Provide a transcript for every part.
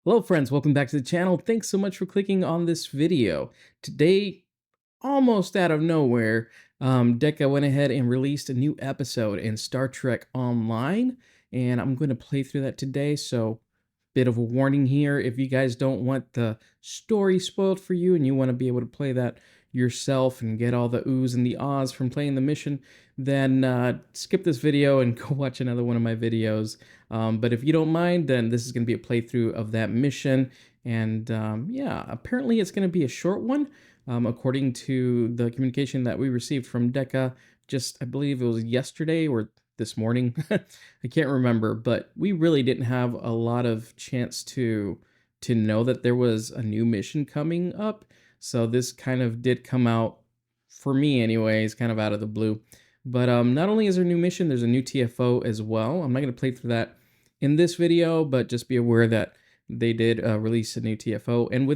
Hello friends, welcome back to the channel. Thanks so much for clicking on this video. Today, almost out of nowhere, Decca went ahead and released a new episode in Star Trek Online, and I'm going to play through that today, so bit of a warning here. If you guys don't want the story spoiled for you and you want to be able to play that yourself and get all the oohs and the ahs from playing the mission, then skip this video and go watch another one of my videos. But if you don't mind, then this is going to be a playthrough of that mission. And yeah, apparently it's going to be a short one, according to the communication that we received from Decca just, I believe it was yesterday or this morning. I can't remember, but we really didn't have a lot of chance to know that there was a new mission coming up. So this kind of did come out, for me anyways, kind of out of the blue. But not only is there a new mission, there's a new TFO as well. I'm not going to play through that in this video, but just be aware that they did release a new TFO. And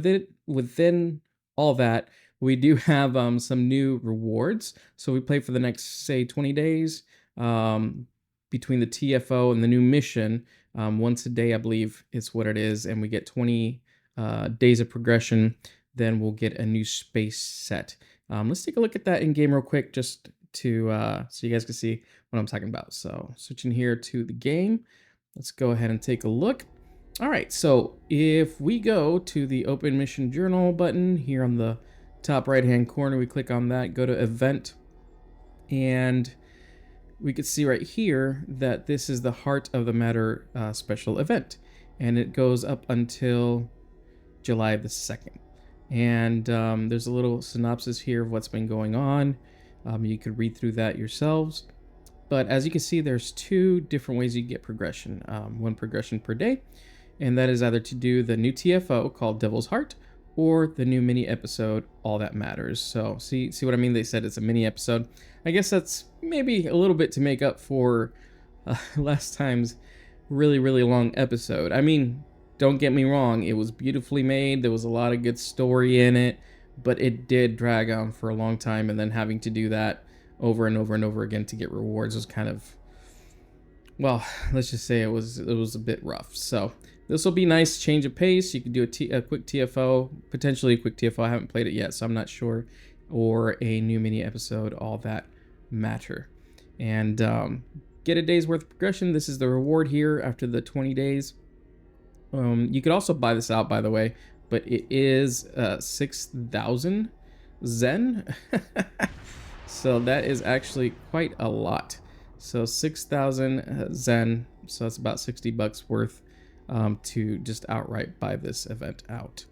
within all that, we do have some new rewards. So we play for the next, say, 20 days between the TFO and the new mission. Once a day, I believe is what it is. And we get 20 days of progression. Then we'll get a new space set. Let's take a look at that in game real quick, just to so you guys can see what I'm talking about. So switching here to the game, let's go ahead and take a look. All right, so if we go to the Open Mission Journal button here on the top right-hand corner, we click on that, go to Event, and we could see right here that this is the Heart of the Matter special event, and it goes up until July the 2nd. And there's a little synopsis here of what's been going on. You could read through that yourselves. But as you can see, there's two different ways you get progression. One progression per day, and that is either to do the new TFO called Devil's Heart or the new mini episode, All That Matters. So see what I mean? They said it's a mini episode. I guess that's maybe a little bit to make up for last time's really long episode. I mean, don't get me wrong, it was beautifully made. There was a lot of good story in it, but it did drag on for a long time, and then having to do that over and over and over again to get rewards was kind of, well, let's just say it was a bit rough. So this will be nice change of pace. You can do a quick TFO, potentially a quick TFO. I haven't played it yet, so I'm not sure. Or a new mini episode, All That Matter. And get a day's worth of progression. This is the reward here after the 20 days. You could also buy this out, by the way, but it is 6,000 Zen. So that is actually quite a lot. So 6,000 Zen, so that's about 60 bucks worth to just outright buy this event out.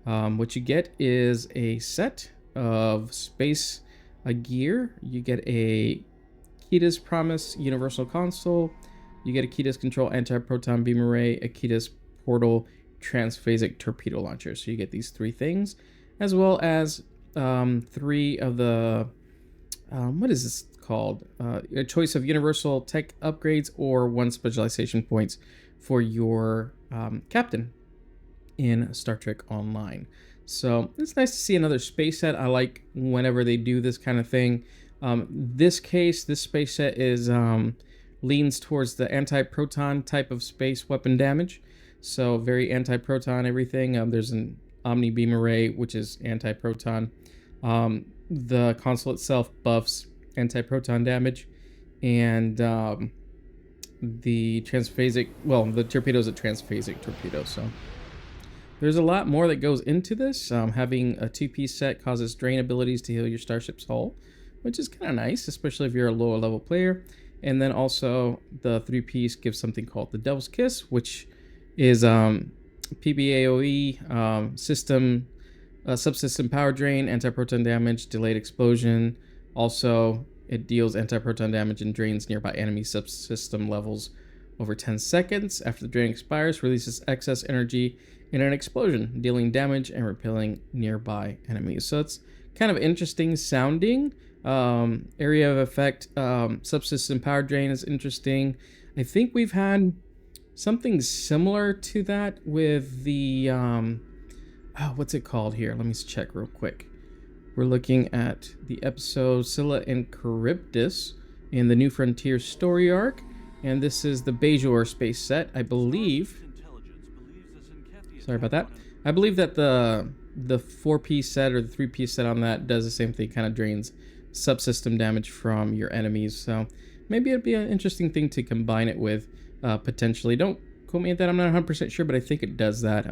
What you get is a set of space gear. You get a Kita's Promise Universal Console. You get a Kita's Control Anti-Proton Beam Array, a Kita's Portal Transphasic Torpedo Launcher. So you get these three things, as well as three of the what is this called? A choice of universal tech upgrades or one specialization points for your captain in Star Trek Online. So it's nice to see another space set. I like whenever they do this kind of thing. This case, this space set is leans towards the anti-proton type of space weapon damage. So very anti-proton everything. There's an Omni Beam Array, which is anti-proton. The console itself buffs anti-proton damage, and the transphasic, well, the torpedo is a transphasic torpedo. So there's a lot more that goes into this. Having a two-piece set causes drain abilities to heal your starship's hull, which is kind of nice, especially if you're a lower level player. And then also the three-piece gives something called the Devil's Kiss, which is PBAOE system, subsystem power drain, anti-proton damage, delayed explosion. Also, it deals anti-proton damage and drains nearby enemy subsystem levels over 10 seconds. After the drain expires, releases excess energy in an explosion, dealing damage and repelling nearby enemies. So it's kind of interesting sounding. Area of effect, subsystem power drain is interesting. I think we've had something similar to that with the what's it called here? Let me check real quick. We're looking at the episode Scylla and Charybdis in the New Frontier story arc, and this is the Bajor space set, I believe. Sorry about that. I believe that the 4-piece set or the 3-piece set on that does the same thing, kind of drains subsystem damage from your enemies. So maybe it'd be an interesting thing to combine it with, potentially. Don't quote me at that, I'm not 100% sure, but I think it does that.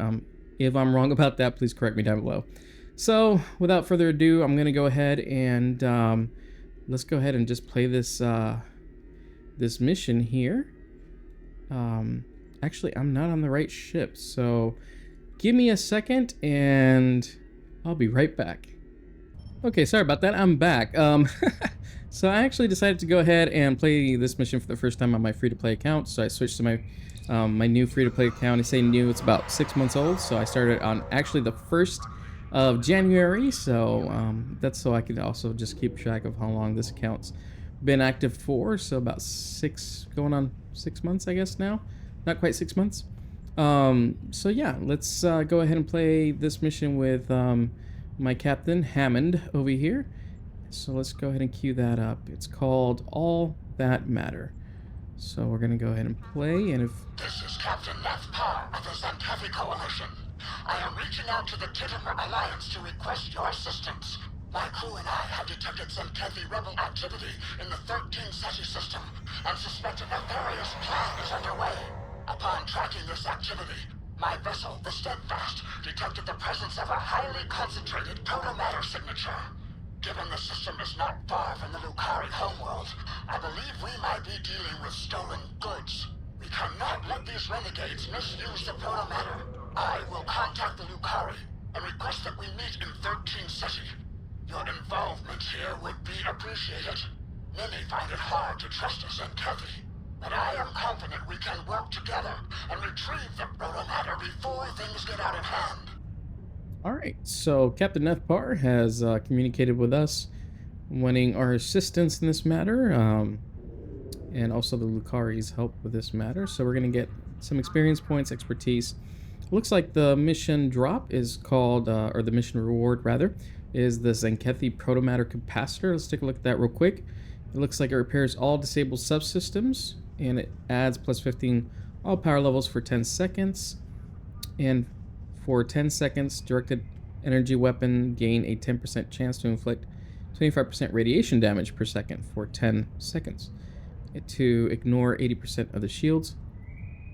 If I'm wrong about that, please correct me down below. So without further ado, I'm gonna go ahead and let's go ahead and just play this this mission here. Actually, I'm not on the right ship, so give me a second and I'll be right back. Okay, sorry about that. I'm back. So I actually decided to go ahead and play this mission for the first time on my free-to-play account. So I switched to my my new free-to-play account. I say new, it's about 6 months old. So I started on actually the 1st of January. So that's so I could also just keep track of how long this account's been active for. So about going on 6 months, I guess now. Not quite 6 months. So yeah, let's go ahead and play this mission with my captain, Hammond, over here. So let's go ahead and cue that up. It's called All That Matter. So we're going to go ahead and play, and if... This is Captain Neth Parr of the Tzenkethi Coalition. I am reaching out to the Titemer Alliance to request your assistance. My crew and I have detected Tzenkethi rebel activity in the 13 SETI system and suspect a nefarious plan is underway. Upon tracking this activity, my vessel, the Steadfast, detected the presence of a highly concentrated Protomatter signature. Given the system is not far from the Lucari homeworld, I believe we might be dealing with stolen goods. We cannot let these renegades misuse the Protomatter. I will contact the Lucari and request that we meet in 13 SETI. Your involvement here would be appreciated. Many find it hard to trust us in Tzenkethi, but I am confident we can work together and retrieve the Protomatter before things get out of hand. Alright, so Captain Neth Parr has communicated with us, wanting our assistance in this matter, and also the Lucari's help with this matter. So we're going to get some experience points, expertise. It looks like the mission drop is called, or the mission reward rather, is the Tzenkethi Protomatter Capacitor. Let's take a look at that real quick. It looks like it repairs all disabled subsystems, and it adds plus 15 all power levels for 10 seconds. And for 10 seconds, directed energy weapon gain a 10% chance to inflict 25% radiation damage per second for 10 seconds. To ignore 80% of the shields,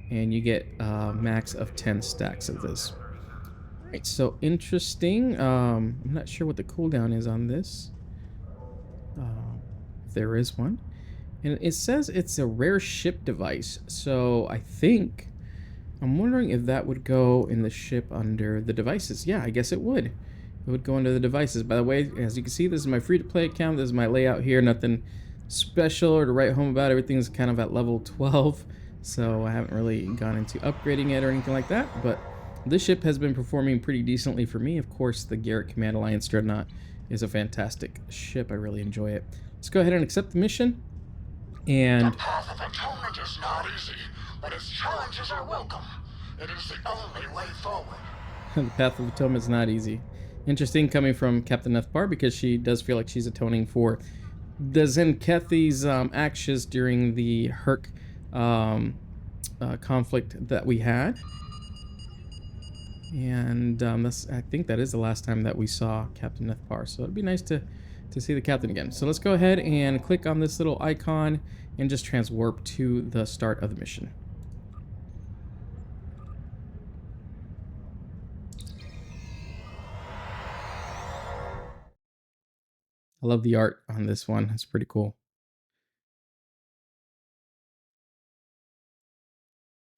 and you get a max of 10 stacks of this. Alright, so interesting. I'm not sure what the cooldown is on this. If there is one. And it says it's a rare ship device, so I'm wondering if that would go in the ship under the devices. Yeah, I guess it would. It would go under the devices. By the way, as you can see, this is my free-to-play account. This is my layout here. Nothing special or to write home about. Everything's kind of at level 12, so I haven't really gone into upgrading it or anything like that. But this ship has been performing pretty decently for me. Of course, the Garrett Command Alliance Dreadnought is a fantastic ship. I really enjoy it. Let's go ahead and accept the mission. And the path of atonement is not easy, but its challenges are welcome. It is the only way forward. The path of atonement is not easy. Interesting coming from Captain Neth Parr, because she does feel like she's atoning for the Tzenkethi's actions during the Herc conflict that we had. And I think that is the last time that we saw Captain Neth Parr, so it'd be nice to see the captain again. So let's go ahead and click on this little icon and just transwarp to the start of the mission. I love the art on this one. It's pretty cool.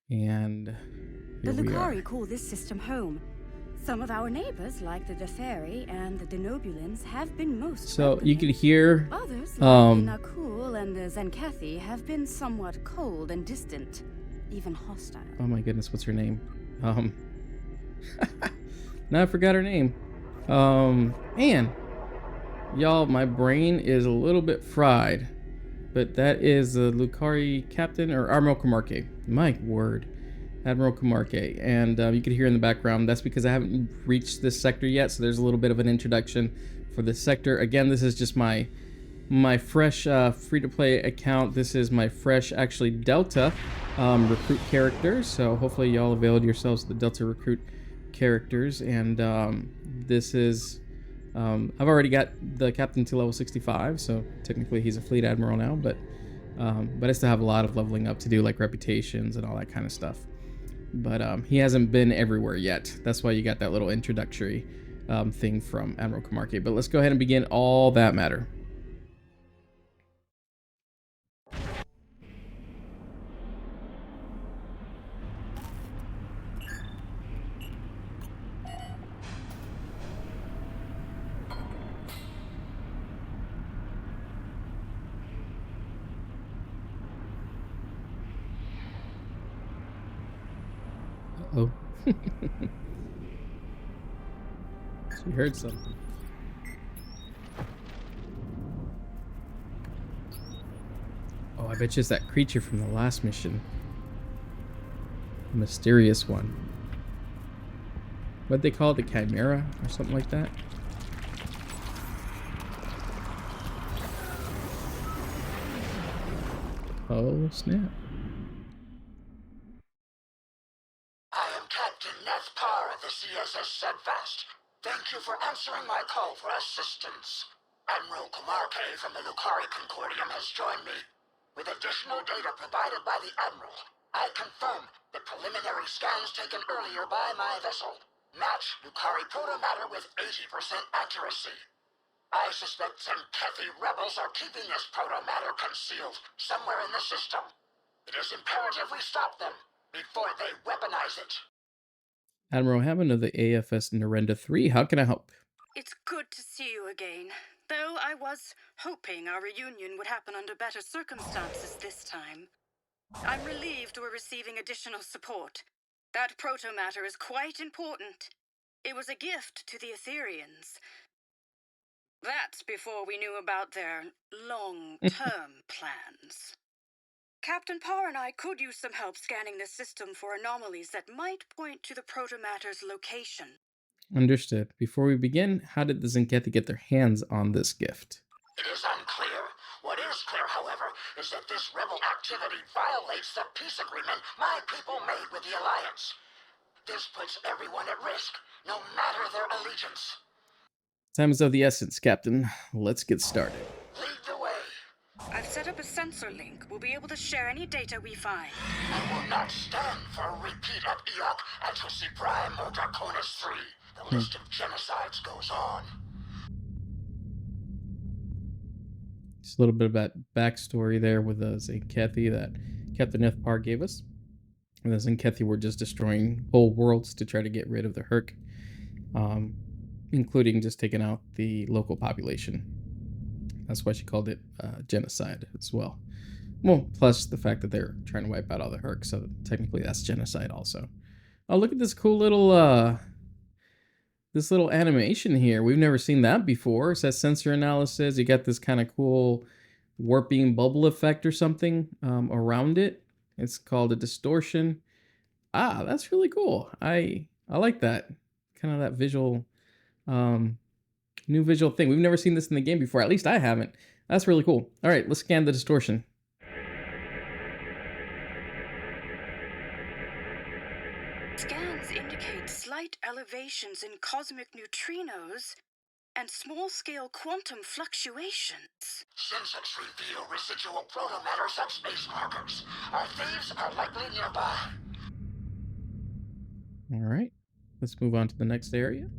And the Lucari call this system home. Some of our neighbors, like the Deferi and the Denobulans, have been most so welcoming. You could hear others, like the Nakul and the Tzenkethi, have been somewhat cold and distant, even hostile. Oh my goodness, what's her name? Now I forgot her name. Man, y'all, my brain is a little bit fried, but that is the Lucari captain, or Admiral Kuumaarke. My word. Admiral Kuumaarke, and you can hear in the background, that's because I haven't reached this sector yet, so there's a little bit of an introduction for this sector. Again, this is just my fresh free-to-play account. This is my fresh, actually, Delta recruit character, so hopefully y'all availed yourselves of the Delta recruit characters, and this is I've already got the captain to level 65, so technically he's a fleet admiral now, but I still have a lot of leveling up to do, like reputations and all that kind of stuff. But he hasn't been everywhere yet. That's why you got that little introductory thing from Admiral Kuumaarke. But let's go ahead and begin all that matter. Uh-oh. She heard something. Oh, I bet you it's that creature from the last mission. The mysterious one. What'd they call it? The Chimera or something like that? Oh, snap. I am Captain Neth Parr of the CSS Steadfast. Thank you for answering my call for assistance. Admiral Kuumaarke from the Lucari Concordium has joined me. With additional data provided by the Admiral, I confirm the preliminary scans taken earlier by my vessel match Lucari Protomatter with 80% accuracy. I suspect Tzenkethi rebels are keeping this Protomatter concealed somewhere in the system. It is imperative we stop them before they weaponize it. Admiral Hammond of the AFS Narenda 3, how can I help? It's good to see you again, though I was hoping our reunion would happen under better circumstances this time. I'm relieved we're receiving additional support. That protomatter is quite important. It was a gift to the Etherians. That's before we knew about their long-term plans. Captain Parr and I could use some help scanning the system for anomalies that might point to the protomatter's location. Understood. Before we begin, how did the Tzenkethi get their hands on this gift? It is unclear. What is clear, however, is that this rebel activity violates the peace agreement my people made with the Alliance. This puts everyone at risk, no matter their allegiance. Time is of the essence, Captain. Let's get started. Lead the way. I've set up a sensor link. We'll be able to share any data we find. I will not stand for a repeat of Eok, Atosi Prime, or Draconis 3. The list of genocides goes on. Just a little bit about backstory there with the Tzenkethi that Captain Neth Parr gave us. And the Tzenkethi were just destroying whole worlds to try to get rid of the Herc, including just taking out the local population. That's why she called it genocide as well. Well, plus the fact that they're trying to wipe out all the Herc, so technically that's genocide also. Oh, look at this cool little animation here. We've never seen that before. It says sensor analysis. You got this kind of cool warping bubble effect or something around it. It's called a distortion. Ah, that's really cool. I like that. Kind of that visual, new visual thing. We've never seen this in the game before. At least I haven't. That's really cool. All right, let's scan the distortion. Scans indicate slight elevations in cosmic neutrinos and small-scale quantum fluctuations. Sensors reveal residual protomatter subspace markers. Our thieves are likely nearby. All right, let's move on to the next area.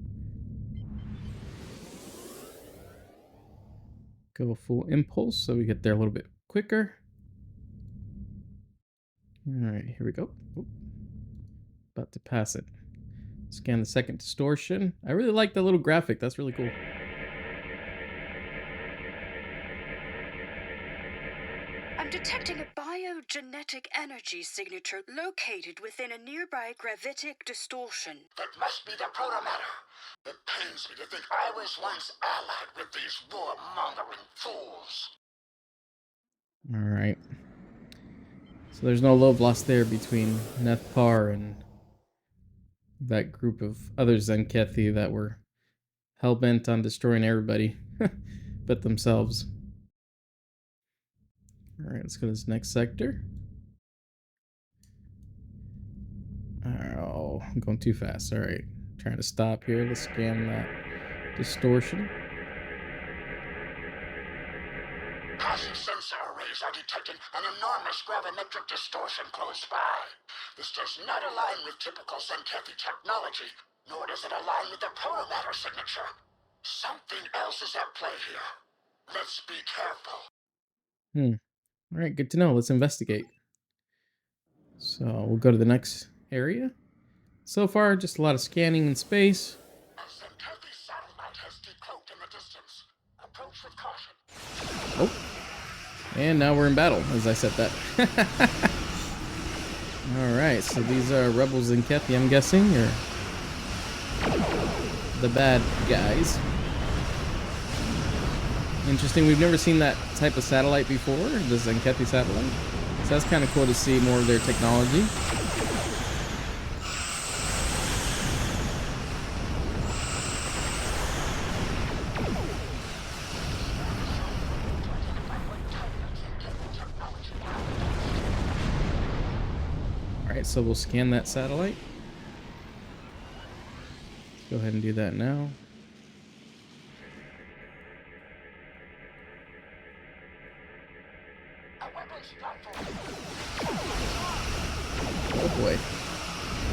Go full impulse so we get there a little bit quicker. All right, here we go. Oop. About to pass it. Scan the second distortion. I really like that little graphic. That's really cool. I'm detecting a biogenetic energy signature located within a nearby gravitic distortion. That must be the protomatter. It pains me to think I was once allied with these war-mongering fools. All right. So there's no love lost there between Neth Parr and that group of other Tzenkethi that were hell-bent on destroying everybody but themselves. All right, let's go to this next sector. Oh, I'm going too fast. All right. Trying to stop here. Let's scan that distortion. Passive sensor arrays are detecting an enormous gravimetric distortion close by. This does not align with typical Tzenkethi technology, nor does it align with the Protomatter signature. Something else is at play here. Let's be careful. All right, good to know. Let's investigate. So we'll go to the next area. So far, just a lot of scanning in space. A Tzenkethi satellite has decloaked in the distance. Approach with caution. Oh, and now we're in battle, as I said that. All right, so these are rebels in Tzenkethi, I'm guessing, or the bad guys. Interesting. We've never seen that type of satellite before, the Tzenkethi satellite. So that's kind of cool to see more of their technology. All right, so we'll scan that satellite. Let's go ahead and do that now. Oh boy.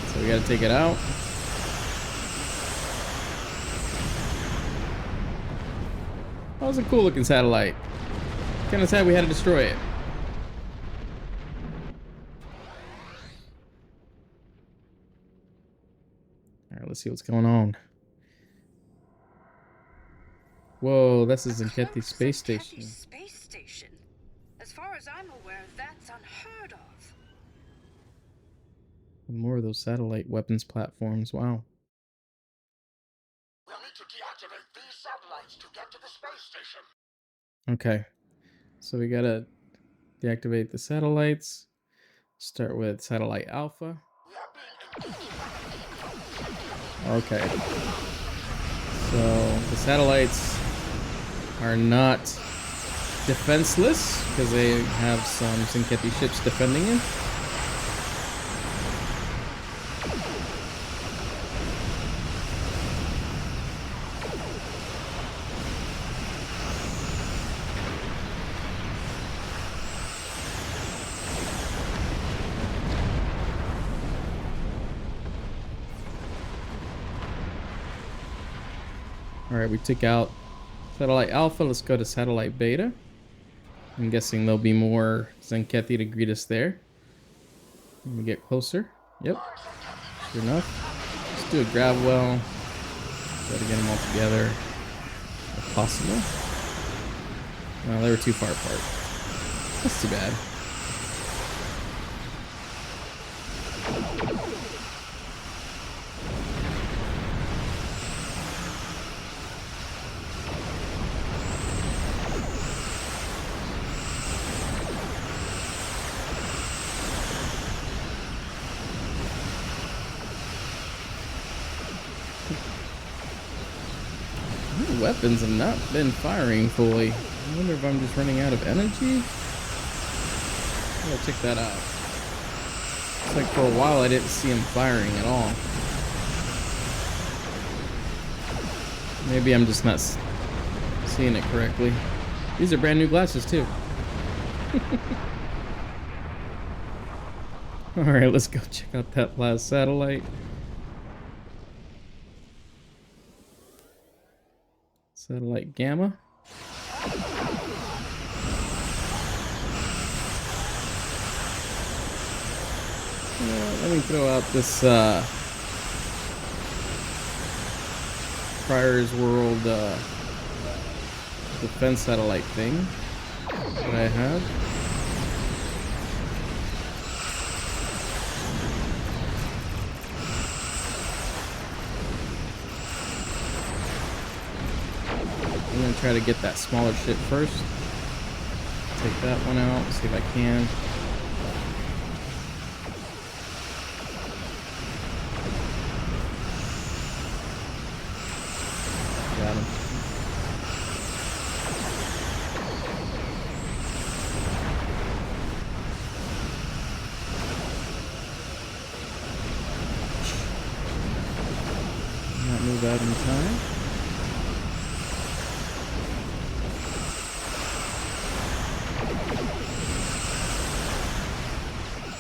So we gotta take it out. That was a cool looking satellite. Kinda sad we had to destroy it. Alright, let's see what's going on. Whoa, this is Tzenkethi space station. Space station. As far as I'm aware, that's unheard of. More of those satellite weapons platforms. Wow. We'll need to deactivate these satellites to get to the space station. Okay. So we gotta deactivate the satellites. Start with satellite Alpha. We are being engaged. Okay. So the satellites are not defenseless because they have some Tzenkethi ships defending it. All right, we took out satellite Alpha. Let's go to satellite Beta. I'm guessing there'll be more Tzenkethi to greet us there. Let me get closer. Yep, sure enough. Let's do a grab well. Try to get them all together if possible. No, they were too far apart. That's too bad. The weapons have not been firing fully. I wonder if I'm just running out of energy. I'll check that out. It's like for a while I didn't see them firing at all. Maybe I'm just not seeing it correctly. These are brand new glasses too. Alright, let's go check out that last satellite. Satellite Gamma. Let me throw out this Pryor's World defense satellite thing that I have. I'm gonna try to get that smaller ship first. Take that one out, see if I can. Got him. move out in time.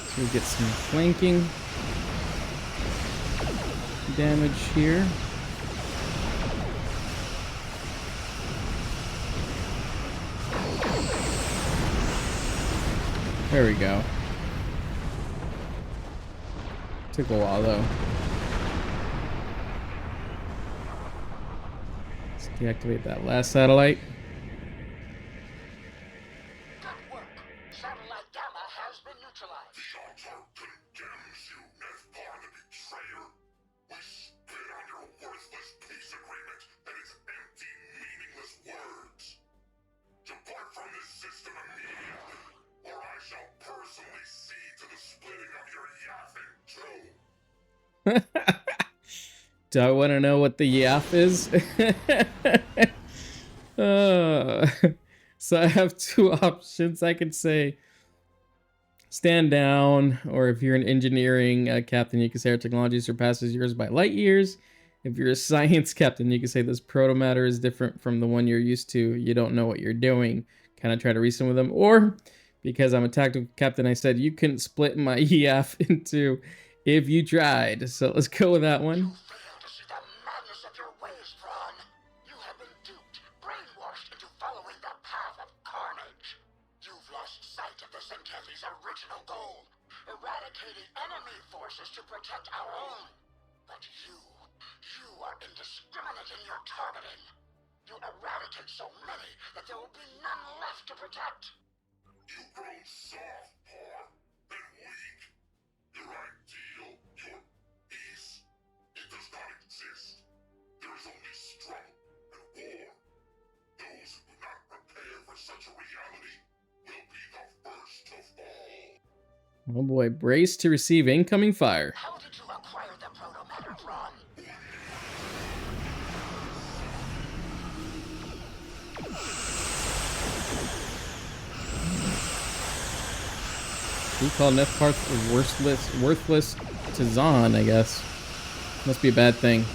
So we get some flanking damage here. There we go. Took a while though. Let's deactivate that last satellite. Good work. Satellite Gamma has been neutralized. The altar condemns you, Neth, Parr the betrayer. We spit on your worthless peace agreement and its empty, meaningless words. Depart from this system immediately, or I shall personally see to the splitting of your yapping too. Do I want to know what the yaff is? So I have two options. I could say stand down, or if you're an engineering captain, you can say our technology surpasses yours by light years. If you're a science captain, you can say this protomatter is different from the one you're used to. You don't know what you're doing. Kind of try to reason with them. Or because I'm a tactical captain, I said you couldn't split my EF into if you tried. So let's go with that one. You fail to see the madness of your ways, Thrawn. You have been duped, brainwashed into following the path of carnage. You've lost sight of the Tzenkethi's original goal, eradicating enemy forces to protect our own. But you are indiscriminate in your targeting. You eradicate so many that there will be none left to protect. You grow soft, Parr, and weak. Your ideal, your peace, it does not exist. There is only struggle and war. Those who do not prepare for such a reality will be the first to fall. Oh boy, brace to receive incoming fire. How did you acquire the protomatter, Thrawn? We call Neth Parr worthless to Zahn, I guess. Must be a bad thing.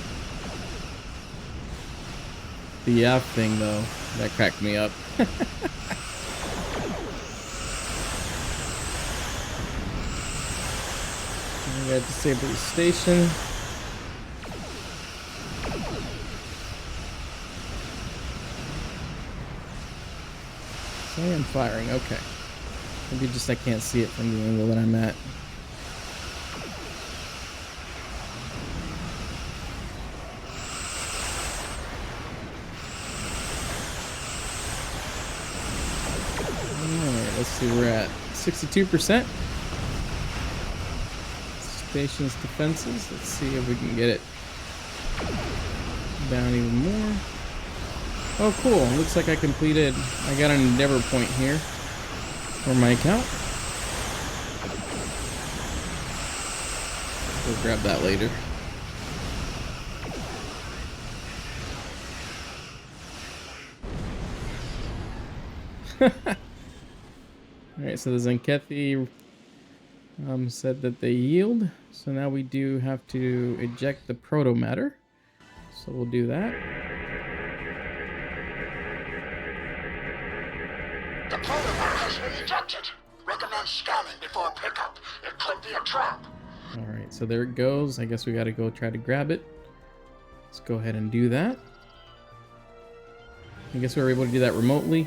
The yaff thing, though, that cracked me up. We got to disable the station. And firing, okay. Maybe just I can't see it from the angle that I'm at. Alright, let's see, we're at 62%. Station's defenses. Let's see if we can get it down even more. Oh, cool. Looks like I got an endeavor point here for my account. We'll grab that later. Alright, so the Tzenkethi said that they yield. So now we do have to eject the protomatter. So we'll do that. The protomatter has been ejected. Recommend scanning before pickup. It could be a trap. Alright, so there it goes. I guess we gotta go try to grab it. Let's go ahead and do that. I guess we were able to do that remotely.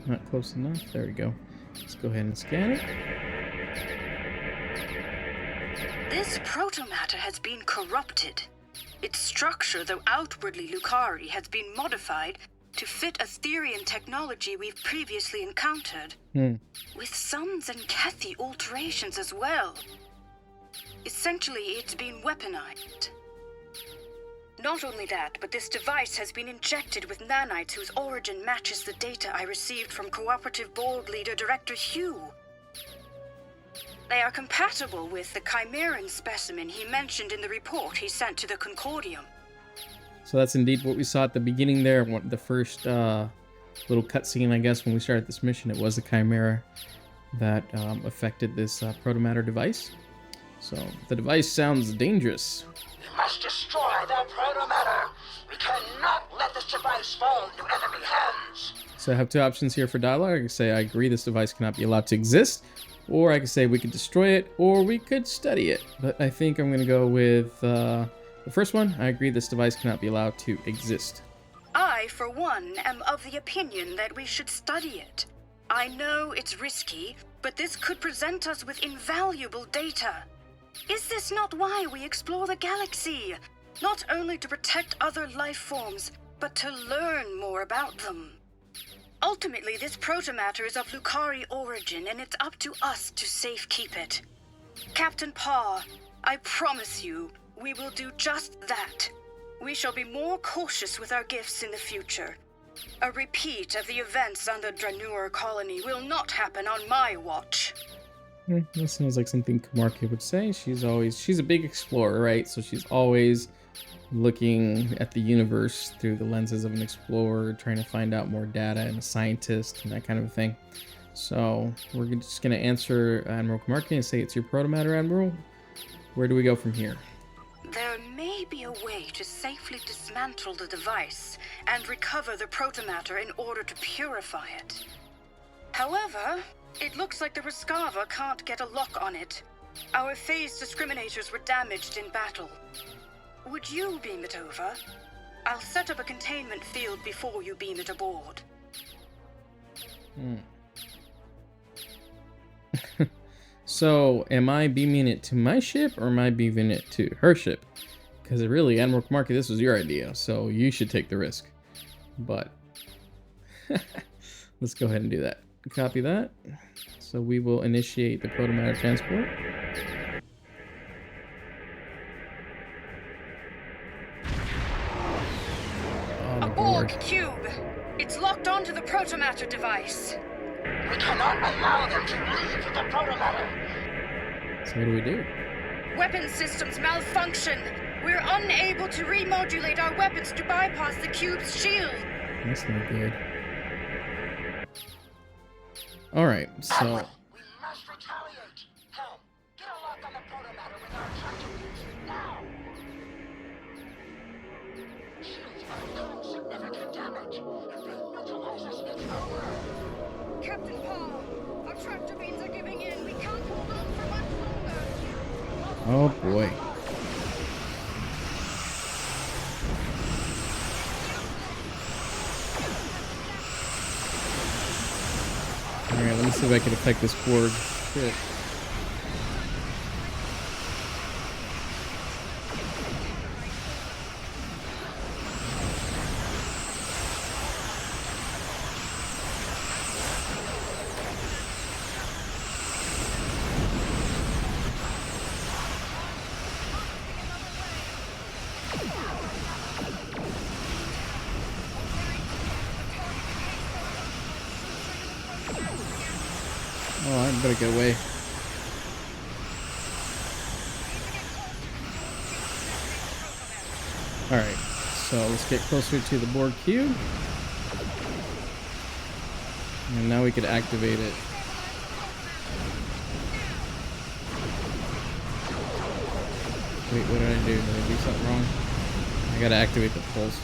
Not close enough. There we go. Let's go ahead and scan it. This protomatter has been corrupted. Its structure, though outwardly Lucari, has been modified to fit Etherian technology we've previously encountered. With some Tzenkethi alterations as well. Essentially, it's been weaponized. Not only that, but this device has been injected with nanites whose origin matches the data I received from Cooperative Board Leader Director Hugh. They are compatible with the Chimeran specimen he mentioned in the report he sent to the Concordium. So that's indeed what we saw at the beginning there. The first little cutscene, I guess, when we started this mission, it was a Chimera. that affected this Protomatter device. So the device sounds dangerous. We must destroy the Protomatter. We cannot let this device fall into enemy hands. So I have two options here for dialogue. I can say I agree this device cannot be allowed to exist, or I can say we could destroy it, or we could study it. But I think I'm going to go with the first one. I agree this device cannot be allowed to exist. I, for one, am of the opinion that we should study it. I know it's risky, but this could present us with invaluable data. Is this not why we explore the galaxy? Not only to protect other life forms, but to learn more about them. Ultimately, this Protomatter is of Lucari origin, and it's up to us to safekeep it. Captain Parr, I promise you, we will do just that. We shall be more cautious with our gifts in the future. A repeat of the events on the Dranur colony will not happen on my watch. That sounds like something Kuumaarke would say. She's a big explorer, right? So she's always looking at the universe through the lenses of an explorer, trying to find out more data, and a scientist and that kind of thing. So we're just going to answer Admiral Kuumaarke and say it's your Protomatter, Admiral. Where do we go from here? There may be a way to safely dismantle the device and recover the Protomatter in order to purify it. However, it looks like the Rescava can't get a lock on it. Our phase discriminators were damaged in battle. Would you beam it over? I'll set up a containment field before you beam it aboard. So, am I beaming it to my ship, or am I beaming it to her ship? Because really, Admiral Kuumaarke, this was your idea, so you should take the risk. But let's go ahead and do that. Copy that. So we will initiate the Protomatter transport. A Borg cube! It's locked onto the Protomatter device. We cannot allow them to leave the Protomatter. So what do we do? Weapon systems malfunction. We're unable to remodulate our weapons to bypass the cube's shield. That's not good. Alright, so... Admiral, we must retaliate. Helm, get a lock on the Protomatter with our tactics now. Shields are doing significant damage. If they neutralize us, it's over. Captain Parr, our tractor beams are giving in. We can't hold on for much longer. Oh boy. Alright, let me see if I can affect this Borg ship. Oh, I better get away. Alright, so let's get closer to the Borg cube. And now we could activate it. Wait, what did I do? Did I do something wrong? I gotta activate the pulse.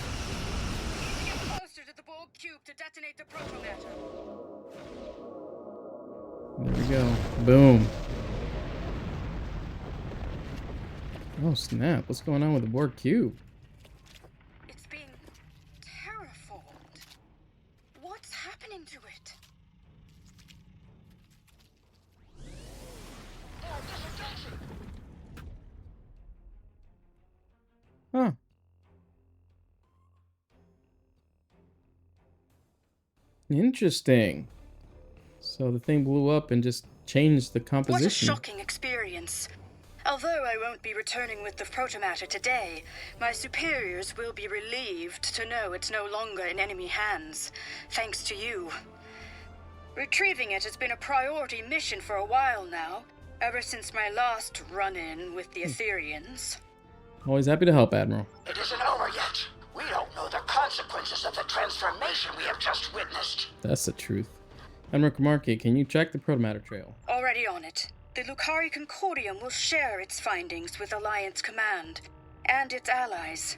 Get closer to the Borg cube to detonate the Protomatter. There we go. Boom. Oh snap, what's going on with the Borg cube? It's being terraformed. What's happening to it? Huh. Interesting. So the thing blew up and just changed the composition. What a shocking experience. Although I won't be returning with the Protomatter today, my superiors will be relieved to know it's no longer in enemy hands, thanks to you. Retrieving it has been a priority mission for a while now, ever since my last run-in with the Etherians. Always happy to help, Admiral. It isn't over yet. We don't know the consequences of the transformation we have just witnessed. That's the truth. Admiral Kuumaarke, can you check the Protomatter trail? Already on it. The Lucari Concordium will share its findings with Alliance Command and its allies.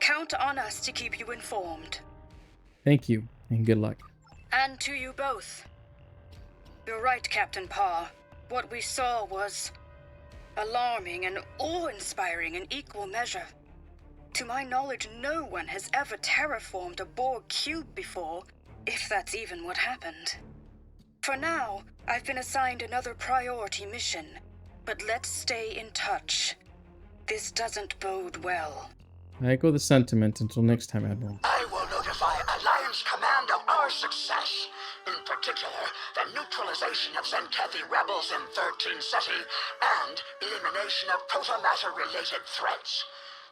Count on us to keep you informed. Thank you, and good luck. And to you both. You're right, Captain Parr. What we saw was alarming and awe-inspiring in equal measure. To my knowledge, no one has ever terraformed a Borg cube before, if that's even what happened. For now, I've been assigned another priority mission, but let's stay in touch. This doesn't bode well. I echo the sentiment. Until next time, Admiral. I will notify Alliance Command of our success. In particular, the neutralization of Tzenkethi rebels in 13 Ceti and elimination of Protomatter-related threats.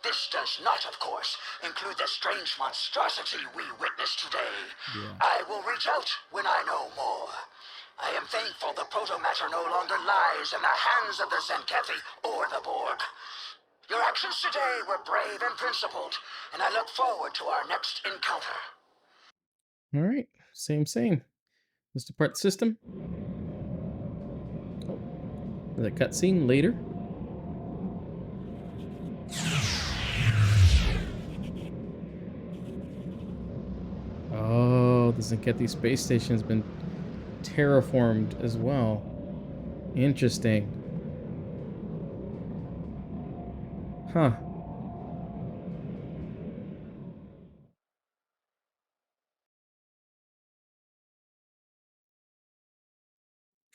This does not, of course, include the strange monstrosity we witnessed today. Yeah. I will reach out when I know more. I am thankful the Protomatter no longer lies in the hands of the Tzenkethi or the Borg. Your actions today were brave and principled, and I look forward to our next encounter. All right, same. Let's depart the system. Oh, the cutscene later. Oh, the Tzenkethi space station has been terraformed as well. Interesting. Huh.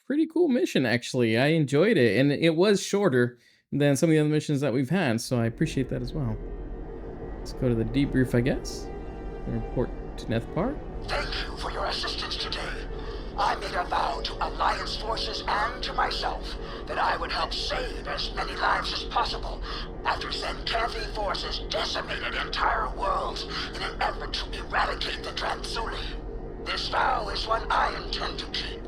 Pretty cool mission, actually. I enjoyed it, and it was shorter than some of the other missions that we've had, so I appreciate that as well. Let's go to the debrief, I guess, and report to Neth Parr. Thank you for your assistance today. I made a vow to Alliance forces and to myself that I would help save as many lives as possible after Tzenkethi forces decimated entire worlds in an effort to eradicate the Tranthuli. This vow is one I intend to keep.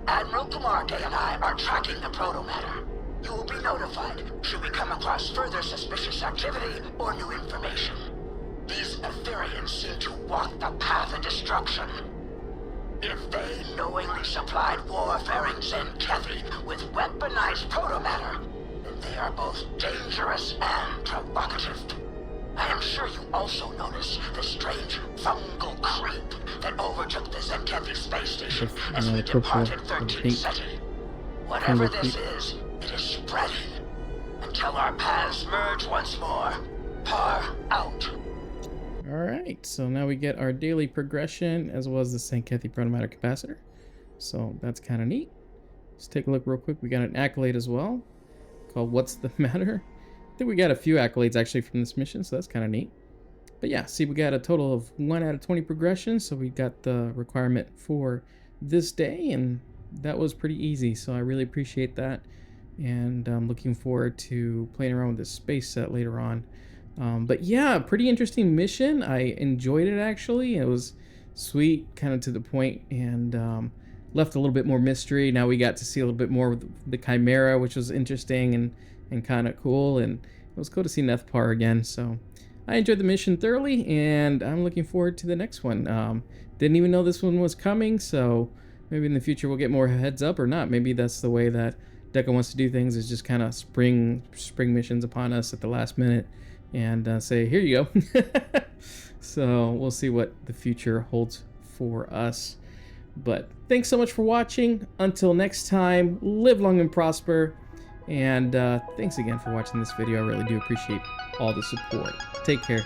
Admiral Kuumaarke and I are tracking the Protomatter. You will be notified should we come across further suspicious activity or new information. These Etherians seem to walk the path of destruction. If they knowingly supplied warfaring Tzenkethi with weaponized Protomatter, then they are both dangerous and provocative. I am sure you also notice the strange fungal creep that overtook the Tzenkethi space station as we departed 13 Ceti. Whatever this is, it is spreading. Until our paths merge once more. Parr out. Alright, so now we get our daily progression as well as the Tzenkethi Protomatter capacitor. So that's kind of neat. Let's take a look real quick. We got an accolade as well called What's the Matter? I think we got a few accolades actually from this mission, so that's kind of neat. But yeah, see, we got a total of 1 out of 20 progression, so we got the requirement for this day, and that was pretty easy, so I really appreciate that. And I'm looking forward to playing around with this space set later on. But yeah, pretty interesting mission. I enjoyed it, actually. It was sweet, kind of to the point, and left a little bit more mystery. Now we got to see a little bit more of the Chimera, which was interesting and kind of cool, and it was cool to see Neth Parr again. So I enjoyed the mission thoroughly, and I'm looking forward to the next one. Didn't even know this one was coming, so maybe in the future we'll get more heads up or not. Maybe that's the way that Deca wants to do things, is just kind of spring missions upon us at the last minute and say, here you go. So we'll see what the future holds for us. But thanks so much for watching. Until next time, live long and prosper. And thanks again for watching this video. I really do appreciate all the support. Take care.